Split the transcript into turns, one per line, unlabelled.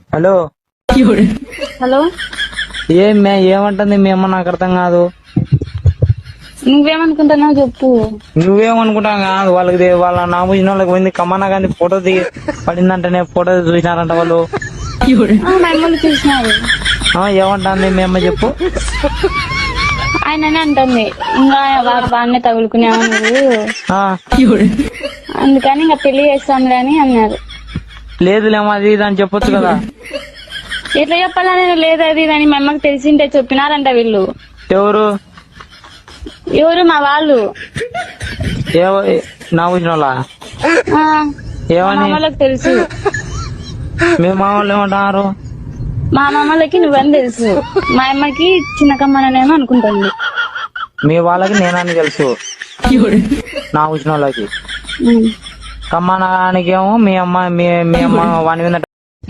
Hello
hello,
ఏమంటుంది మీ అమ్మ? నాకు అర్థం కాదు.
నువ్వేమనుకుంటున్నావు చెప్పు.
నువ్వేమనుకుంటావు కాదు. వాళ్ళ నా పూసిన వాళ్ళకి పోయింది కమ్మన్నా కానీ ఫోటో దిగి పడిందంటేనే ఫోటో చూసినారంట వాళ్ళు.
మా అమ్మలు చూసినారు.
ఏమంటుంది మీ అమ్మ చెప్పు.
ఆయననే అంటుంది ఇంకా వాడినే తగులుకునేవా నువ్వు, అందుకని ఇంకా పెళ్లి చేస్తాంలే అని అన్నారు.
లేదులేమో అది ఇది అని చెప్పొచ్చు కదా.
ఎట్లా చెప్పాలని లేదు అది అని మా అమ్మకి తెలిసింటే చెప్పినారంట వీళ్ళు.
ఎవరు
మా వాళ్ళు.
నా పూసిన వాళ్ళ
ఆ, మా
ఏమని?
మామలకు తెలుసు.
మీ మా వాళ్ళు ఏమంటున్నారు?
మా మామలకి నువ్వని తెలుసు, మా అమ్మకి చిన్న కమ్మనేమో అనుకుంటుంది.
మీ వాళ్ళకి నేనని తెలుసు, నా పూసిన వాళ్ళకి.
ఉమ్.
కమ్మనానికేమో మీ అమ్మ వాని మీద